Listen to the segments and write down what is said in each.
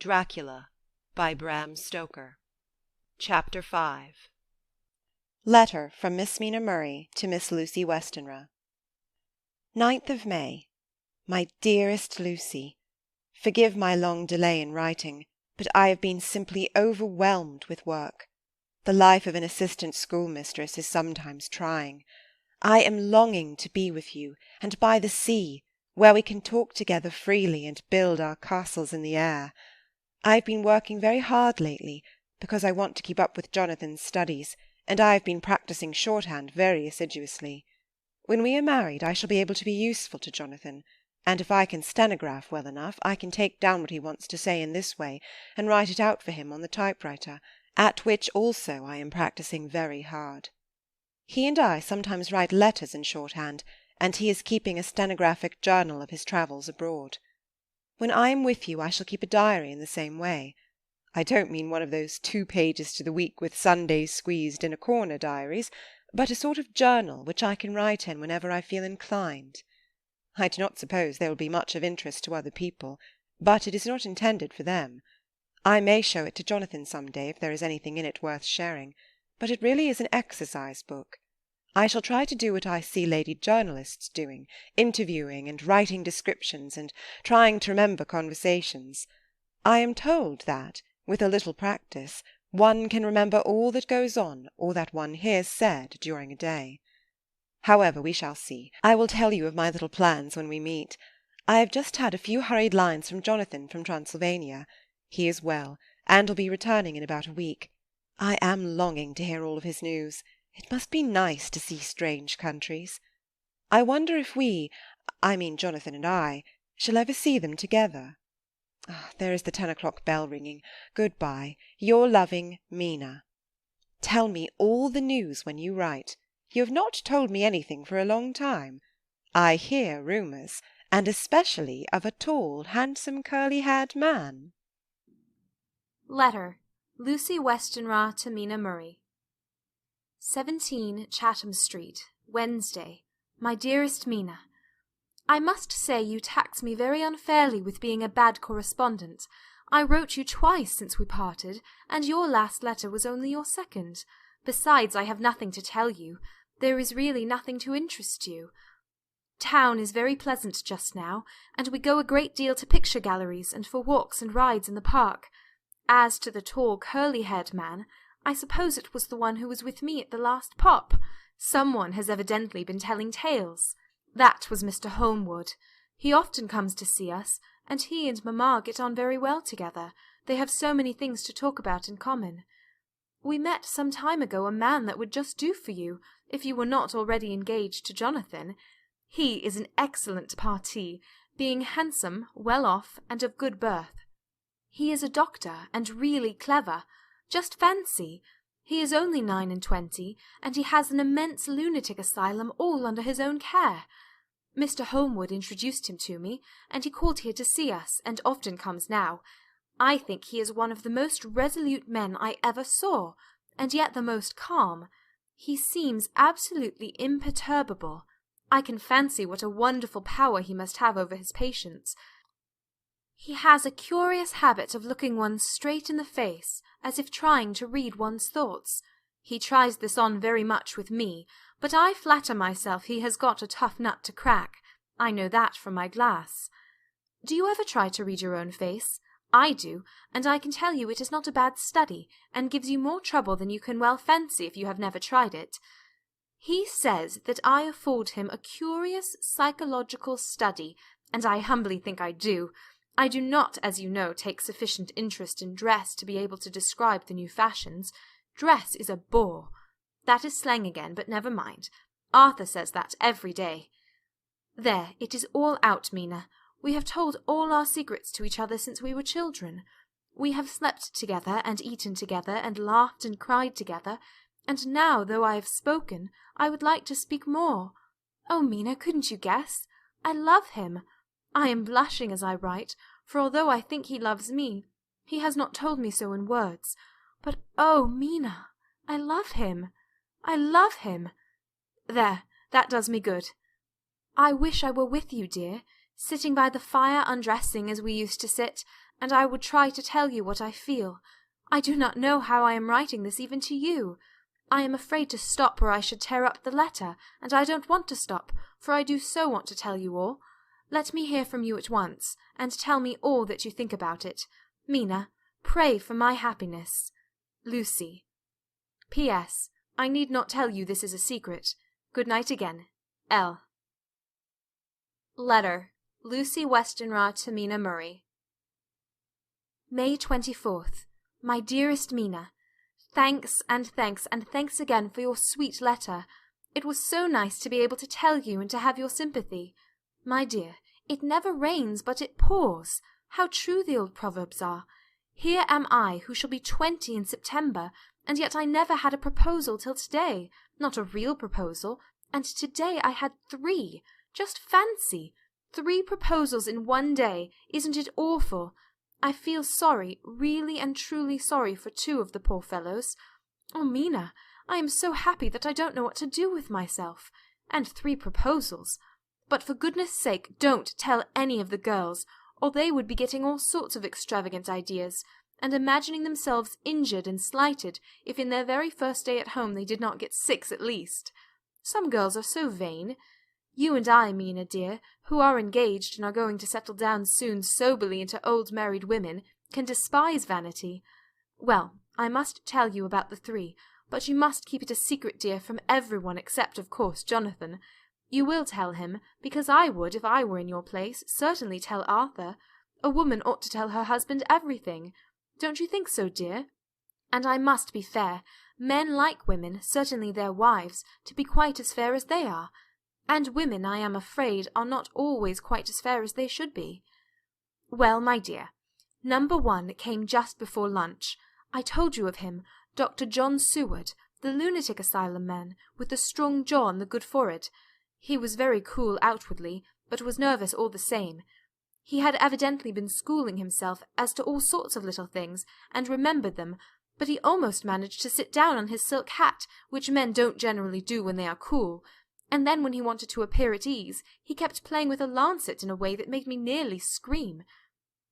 Dracula by Bram Stoker. Chapter 5. Letter from Miss Mina Murray to Miss Lucy Westenra. 9th of May. My dearest Lucy, forgive my long delay in writing, but I have been simply overwhelmed with work. The life of an assistant schoolmistress is sometimes trying. I am longing to be with you, and by the sea, where we can talk together freely and build our castles in the air. I have been working very hard lately, because I want to keep up with Jonathan's studies, and I have been practising shorthand very assiduously. When we are married I shall be able to be useful to Jonathan, and if I can stenograph well enough, I can take down what he wants to say in this way, and write it out for him on the typewriter, at which also I am practising very hard. He and I sometimes write letters in shorthand, and he is keeping a stenographic journal of his travels abroad. When I am with you I shall keep a diary in the same way. I don't mean one of those 2 pages to the week with Sundays squeezed in a corner diaries, but a sort of journal which I can write in whenever I feel inclined. I do not suppose there will be much of interest to other people, but it is not intended for them. I may show it to Jonathan some day if there is anything in it worth sharing, but it really is an exercise book. I shall try to do what I see lady journalists doing, interviewing and writing descriptions and trying to remember conversations. I am told that, with a little practice, one can remember all that goes on or that one hears said during a day. However, we shall see. I will tell you of my little plans when we meet. I have just had a few hurried lines from Jonathan from Transylvania. He is well, and will be returning in about a week. I am longing to hear all of his news. It must be nice to see strange countries. I wonder if I mean Jonathan and I, shall ever see them together. There is the 10 o'clock bell ringing. Good-bye. Your loving Mina. Tell me all the news when you write. You have not told me anything for a long time. I hear rumours, and especially of a tall, handsome, curly-haired man. Letter. Lucy Westenra to Mina Murray. 17 Chatham Street, Wednesday. My dearest Mina, I must say you tax me very unfairly with being a bad correspondent. I wrote you twice since we parted, and your last letter was only your second. Besides, I have nothing to tell you. There is really nothing to interest you. Town is very pleasant just now, and we go a great deal to picture galleries and for walks and rides in the park. As to the tall, curly-haired man, I suppose it was the one who was with me at the last pop. Someone has evidently been telling tales. That was Mr. Holmwood. He often comes to see us, and he and mamma get on very well together. They have so many things to talk about in common. We met some time ago a man that would just do for you, if you were not already engaged to Jonathan. He is an excellent parti, being handsome, well off, and of good birth. He is a doctor, and really clever. Just fancy! He is only 29, and he has an immense lunatic asylum all under his own care. Mr. Holmwood introduced him to me, and he called here to see us, and often comes now. I think he is one of the most resolute men I ever saw, and yet the most calm. He seems absolutely imperturbable. I can fancy what a wonderful power he must have over his patients. He has a curious habit of looking one straight in the face, as if trying to read one's thoughts. He tries this on very much with me, but I flatter myself he has got a tough nut to crack. I know that from my glass. Do you ever try to read your own face? I do, and I can tell you it is not a bad study, and gives you more trouble than you can well fancy if you have never tried it. He says that I afford him a curious psychological study, and I humbly think I do. I do not, as you know, take sufficient interest in dress to be able to describe the new fashions. Dress is a bore. That is slang again, but never mind. Arthur says that every day. There, it is all out, Mina. We have told all our secrets to each other since we were children. We have slept together, and eaten together, and laughed and cried together, and now, though I have spoken, I would like to speak more. Oh, Mina, couldn't you guess? I love him. I am blushing as I write, for although I think he loves me, he has not told me so in words. But oh, Mina, I love him. I love him. There, that does me good. I wish I were with you, dear, sitting by the fire undressing as we used to sit, and I would try to tell you what I feel. I do not know how I am writing this even to you. I am afraid to stop or I should tear up the letter, and I don't want to stop, for I do so want to tell you all. Let me hear from you at once, and tell me all that you think about it. Mina, pray for my happiness. Lucy. P.S. I need not tell you this is a secret. Good night again. L. Letter. Lucy Westenra to Mina Murray. May 24th. My dearest Mina, thanks and thanks and thanks again for your sweet letter. It was so nice to be able to tell you and to have your sympathy. My dear, it never rains but it pours. How true the old proverbs are. Here am I, who shall be 20 in September, and yet I never had a proposal till today, not a real proposal, and today I had 3. Just fancy! 3 proposals in one day. Isn't it awful? I feel sorry, really and truly sorry for 2 of the poor fellows. Oh, Mina, I am so happy that I don't know what to do with myself. And 3 proposals. But for goodness' sake, don't tell any of the girls, or they would be getting all sorts of extravagant ideas, and imagining themselves injured and slighted if in their very first day at home they did not get 6 at least. Some girls are so vain. You and I, Mina dear, who are engaged and are going to settle down soon soberly into old married women, can despise vanity. Well, I must tell you about the 3, but you must keep it a secret, dear, from everyone except, of course, Jonathan. You will tell him, because I would, if I were in your place, certainly tell Arthur. A woman ought to tell her husband everything. Don't you think so, dear? And I must be fair. Men like women, certainly their wives, to be quite as fair as they are. And women, I am afraid, are not always quite as fair as they should be. Well, my dear, number 1 came just before lunch. I told you of him, Dr. John Seward, the lunatic asylum man, with the strong jaw and the good forehead. He was very cool outwardly, but was nervous all the same. He had evidently been schooling himself as to all sorts of little things, and remembered them, but he almost managed to sit down on his silk hat, which men don't generally do when they are cool. And then when he wanted to appear at ease, he kept playing with a lancet in a way that made me nearly scream.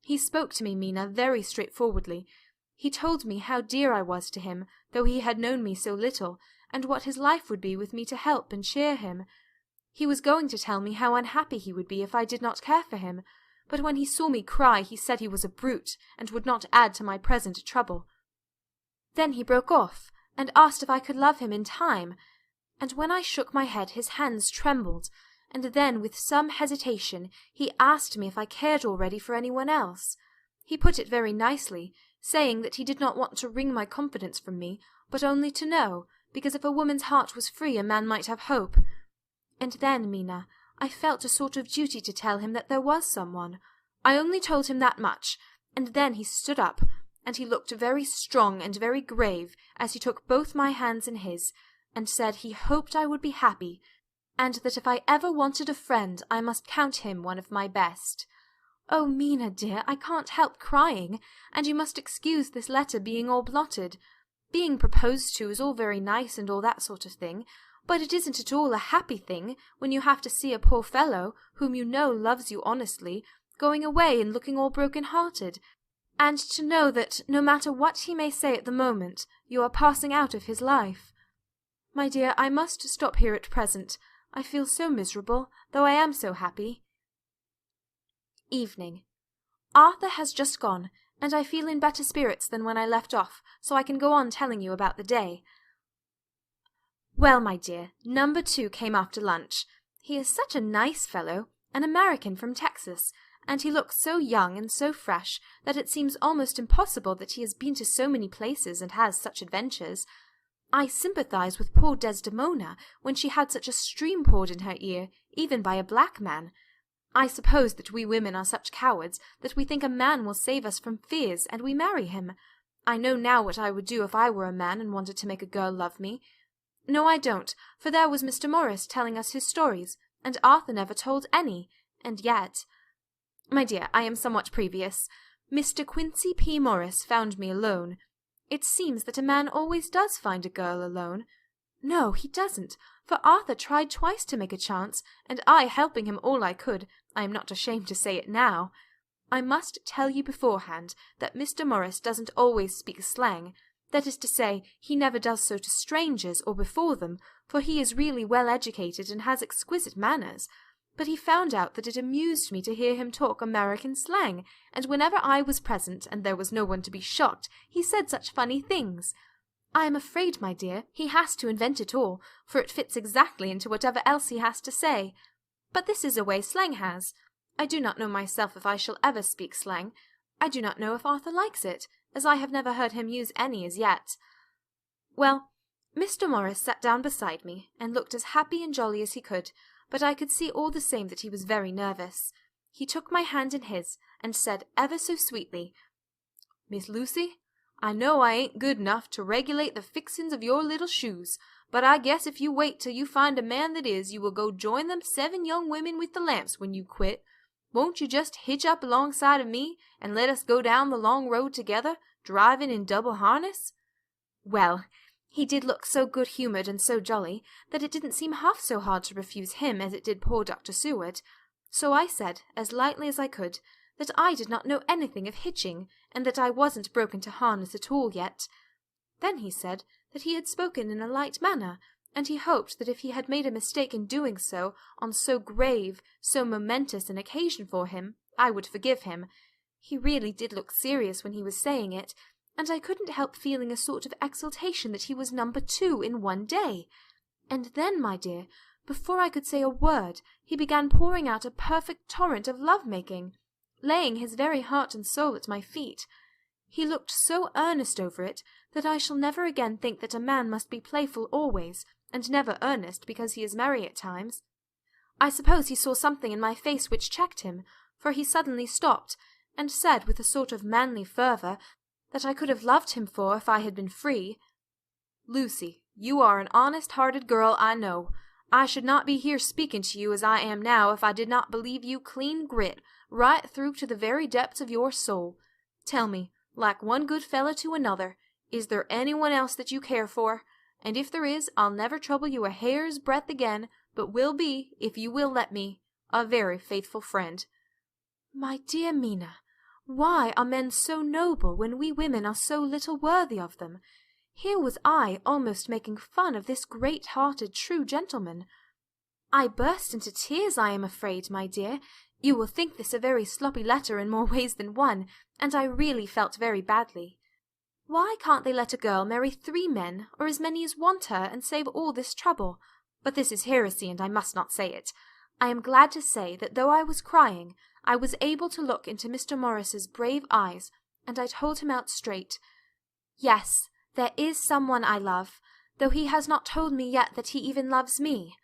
He spoke to me, Mina, very straightforwardly. He told me how dear I was to him, though he had known me so little, and what his life would be with me to help and cheer him. He was going to tell me how unhappy he would be if I did not care for him, but when he saw me cry he said he was a brute, and would not add to my present trouble. Then he broke off, and asked if I could love him in time, and when I shook my head his hands trembled, and then with some hesitation he asked me if I cared already for anyone else. He put it very nicely, saying that he did not want to wring my confidence from me, but only to know, because if a woman's heart was free a man might have hope. And then, Mina, I felt a sort of duty to tell him that there was someone. I only told him that much, and then he stood up, and he looked very strong and very grave as he took both my hands in his, and said he hoped I would be happy, and that if I ever wanted a friend I must count him one of my best. Oh, Mina, dear, I can't help crying, and you must excuse this letter being all blotted. Being proposed to is all very nice and all that sort of thing, but it isn't at all a happy thing when you have to see a poor fellow, whom you know loves you honestly, going away and looking all broken-hearted, and to know that, no matter what he may say at the moment, you are passing out of his life. My dear, I must stop here at present. I feel so miserable, though I am so happy. Evening. Arthur has just gone, and I feel in better spirits than when I left off, so I can go on telling you about the day. Well, my dear, number 2 came after lunch. He is such a nice fellow, an American from Texas, and he looks so young and so fresh that it seems almost impossible that he has been to so many places and has such adventures. I sympathize with poor Desdemona when she had such a stream poured in her ear, even by a black man. I suppose that we women are such cowards that we think a man will save us from fears, and we marry him. I know now what I would do if I were a man and wanted to make a girl love me. No, I don't, for there was Mr. Morris telling us his stories, and Arthur never told any, and yet— My dear, I am somewhat previous. Mr. Quincy P. Morris found me alone. It seems that a man always does find a girl alone. No, he doesn't, for Arthur tried twice to make a chance, and I helping him all I could, I am not ashamed to say it now. I must tell you beforehand that Mr. Morris doesn't always speak slang. That is to say, he never does so to strangers or before them, for he is really well educated and has exquisite manners. But he found out that it amused me to hear him talk American slang, and whenever I was present and there was no one to be shocked, he said such funny things. I am afraid, my dear, he has to invent it all, for it fits exactly into whatever else he has to say. But this is a way slang has. I do not know myself if I shall ever speak slang. I do not know if Arthur likes it, as I have never heard him use any as yet. Well, Mr. Morris sat down beside me, and looked as happy and jolly as he could, but I could see all the same that he was very nervous. He took my hand in his, and said ever so sweetly, "Miss Lucy, I know I ain't good enough to regulate the fixin's of your little shoes, but I guess if you wait till you find a man that is, you will go join them 7 young women with the lamps when you quit. Won't you just hitch up alongside of me, and let us go down the long road together, driving in double harness?" Well, he did look so good-humoured and so jolly that it didn't seem half so hard to refuse him as it did poor Dr. Seward. So I said, as lightly as I could, that I did not know anything of hitching, and that I wasn't broken to harness at all yet. Then he said that he had spoken in a light manner, and he hoped that if he had made a mistake in doing so on so grave, so momentous an occasion for him, I would forgive him. He really did look serious when he was saying it, and I couldn't help feeling a sort of exultation that he was number 2 in one day. And then, my dear, before I could say a word, he began pouring out a perfect torrent of love-making, laying his very heart and soul at my feet. He looked so earnest over it that I shall never again think that a man must be playful always, and never earnest because he is merry at times. I suppose he saw something in my face which checked him, for he suddenly stopped, and said with a sort of manly fervour that I could have loved him for if I had been free, "Lucy, you are an honest-hearted girl, I know. I should not be here speaking to you as I am now if I did not believe you clean grit, right through to the very depths of your soul. Tell me, like one good fellow to another, is there anyone else that you care for? And if there is, I'll never trouble you a hair's breadth again, but will be, if you will let me, a very faithful friend." My dear Mina, why are men so noble when we women are so little worthy of them? Here was I almost making fun of this great-hearted, true gentleman. I burst into tears, I am afraid, my dear. You will think this a very sloppy letter in more ways than one, and I really felt very badly. Why can't they let a girl marry 3 men, or as many as want her, and save all this trouble? But this is heresy, and I must not say it. I am glad to say that though I was crying, I was able to look into Mr. Morris's brave eyes, and I told him out straight, "Yes, there is someone I love, though he has not told me yet that he even loves me."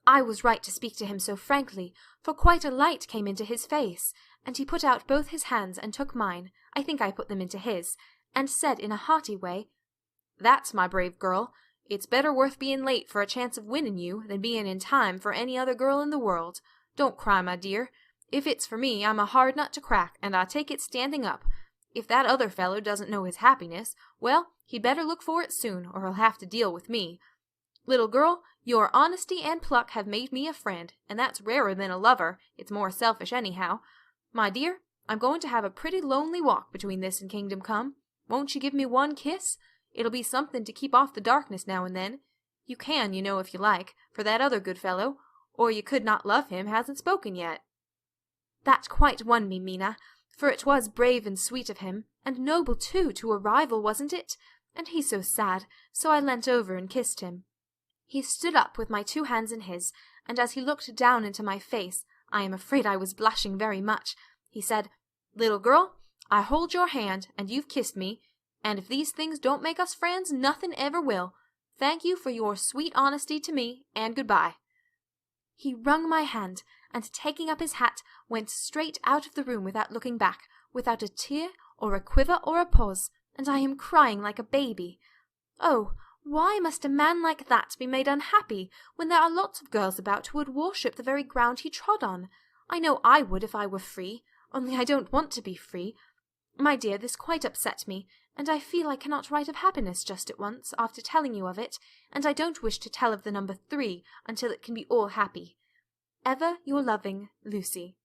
I was right to speak to him so frankly, for quite a light came into his face, and he put out both his hands and took mine, I think I put them into his, and said in a hearty way, "That's my brave girl. It's better worth being late for a chance of winning you than being in time for any other girl in the world. Don't cry, my dear. If it's for me, I'm a hard nut to crack, and I take it standing up. If that other fellow doesn't know his happiness, well, he'd better look for it soon, or he'll have to deal with me. Little girl, your honesty and pluck have made me a friend, and that's rarer than a lover. It's more selfish anyhow. My dear, I'm going to have a pretty lonely walk between this and Kingdom Come. Won't you give me one kiss? It'll be something to keep off the darkness now and then. You can, you know, if you like, for that other good fellow, or you could not love him, hasn't spoken yet." That quite won me, Mina, for it was brave and sweet of him, and noble too, to a rival, wasn't it? And he so sad, so I leant over and kissed him. He stood up with my 2 hands in his, and as he looked down into my face, I am afraid I was blushing very much, he said, "Little girl, I hold your hand, and you've kissed me, and if these things don't make us friends, nothing ever will. Thank you for your sweet honesty to me, and good-bye." He wrung my hand, and taking up his hat, went straight out of the room without looking back, without a tear or a quiver or a pause, and I am crying like a baby. Oh, why must a man like that be made unhappy, when there are lots of girls about who would worship the very ground he trod on? I know I would if I were free, only I don't want to be free. My dear, this quite upset me, and I feel I cannot write of happiness just at once, after telling you of it, and I don't wish to tell of the number 3 until it can be all happy. Ever your loving Lucy.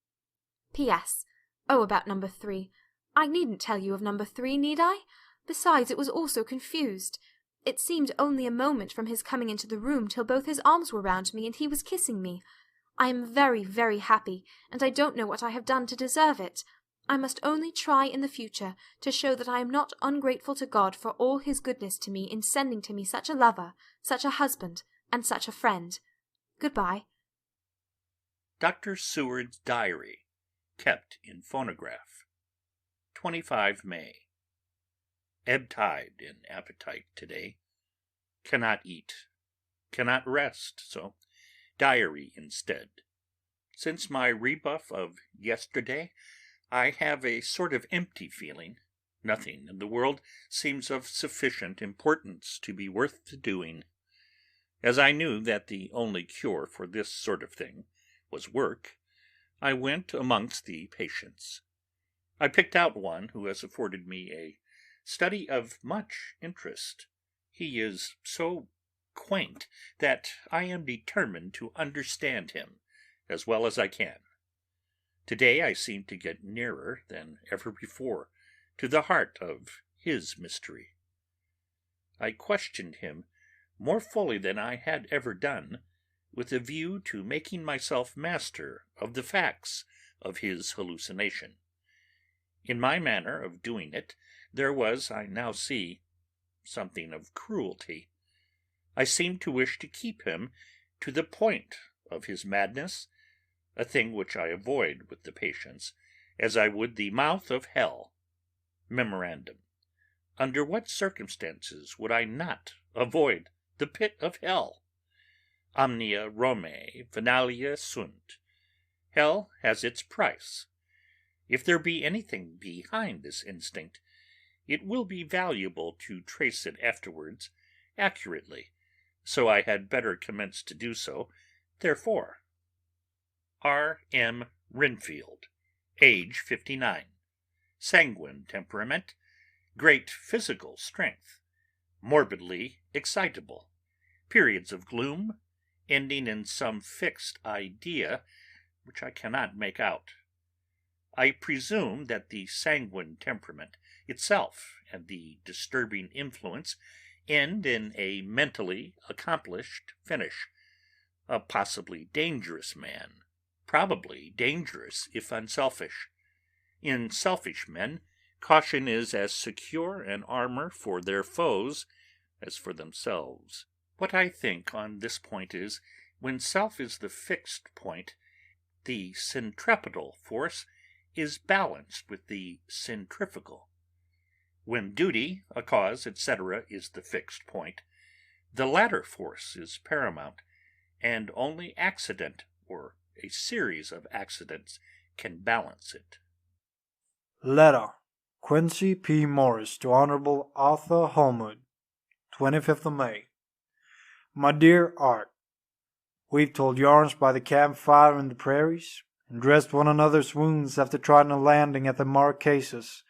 P.S. Oh, about number 3. I needn't tell you of number 3, need I? Besides, it was all so confused. It seemed only a moment from his coming into the room till both his arms were round me and he was kissing me. I am very, very happy, and I don't know what I have done to deserve it. I must only try in the future to show that I am not ungrateful to God for all his goodness to me in sending to me such a lover, such a husband, and such a friend. Good-bye. Dr. Seward's Diary, kept in phonograph. 25 May. Ebb tide in appetite today. Cannot eat, cannot rest, so diary instead. Since my rebuff of yesterday, I have a sort of empty feeling. Nothing in the world seems of sufficient importance to be worth the doing. As I knew that the only cure for this sort of thing was work, I went amongst the patients. I picked out one who has afforded me a study of much interest. He is so quaint that I am determined to understand him as well as I can. Today I seem to get nearer than ever before to the heart of his mystery. I questioned him more fully than I had ever done, with a view to making myself master of the facts of his hallucination. In my manner of doing it there was, I now see, something of cruelty. I seemed to wish to keep him to the point of his madness, a thing which I avoid with the patients, as I would the mouth of hell. Memorandum: under what circumstances would I not avoid the pit of hell? Omnia Romae finalia sunt. Hell has its price. If there be anything behind this instinct, it will be valuable to trace it afterwards accurately, so I had better commence to do so, therefore. R. M. Renfield, age 59, sanguine temperament, great physical strength, morbidly excitable, periods of gloom, ending in some fixed idea which I cannot make out. I presume that the sanguine temperament itself and the disturbing influence end in a mentally accomplished finish. A possibly dangerous man, probably dangerous if unselfish. In selfish men, caution is as secure an armor for their foes as for themselves. What I think on this point is, when self is the fixed point, the centripetal force is balanced with the centrifugal. When duty, a cause, etc., is the fixed point, the latter force is paramount, and only accident, or a series of accidents, can balance it. Letter: Quincy P. Morris to Honorable Arthur Holmwood, 25th of May. My dear Art, we've told yarns by the campfire in the prairies, and dressed one another's wounds after trying a landing at the Marquesas,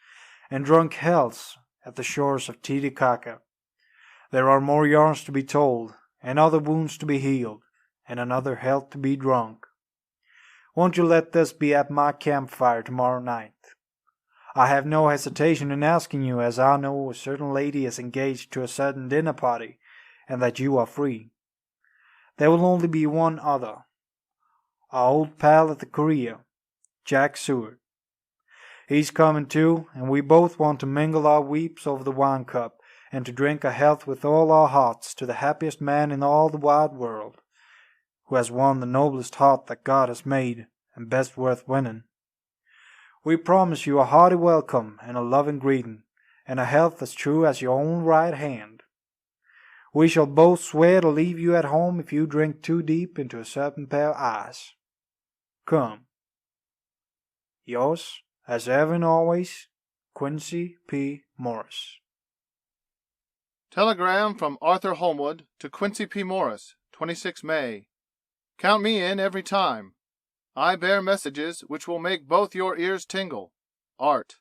and drunk healths at the shores of Titicaca. There are more yarns to be told, and other wounds to be healed, and another health to be drunk. Won't you let this be at my campfire tomorrow night? I have no hesitation in asking you, as I know a certain lady is engaged to a certain dinner party, and that you are free. There will only be one other. Our old pal at the Korea, Jack Seward. He's coming too, and we both want to mingle our weeps over the wine cup, and to drink a health with all our hearts to the happiest man in all the wide world, who has won the noblest heart that God has made, and best worth winning. We promise you a hearty welcome and a loving greeting, and a health as true as your own right hand. We shall both swear to leave you at home if you drink too deep into a certain pair of eyes. Come. Yours, as ever and always, Quincy P. Morris. Telegram from Arthur Holmwood to Quincy P. Morris, 26 May. Count me in every time. I bear messages which will make both your ears tingle. Art.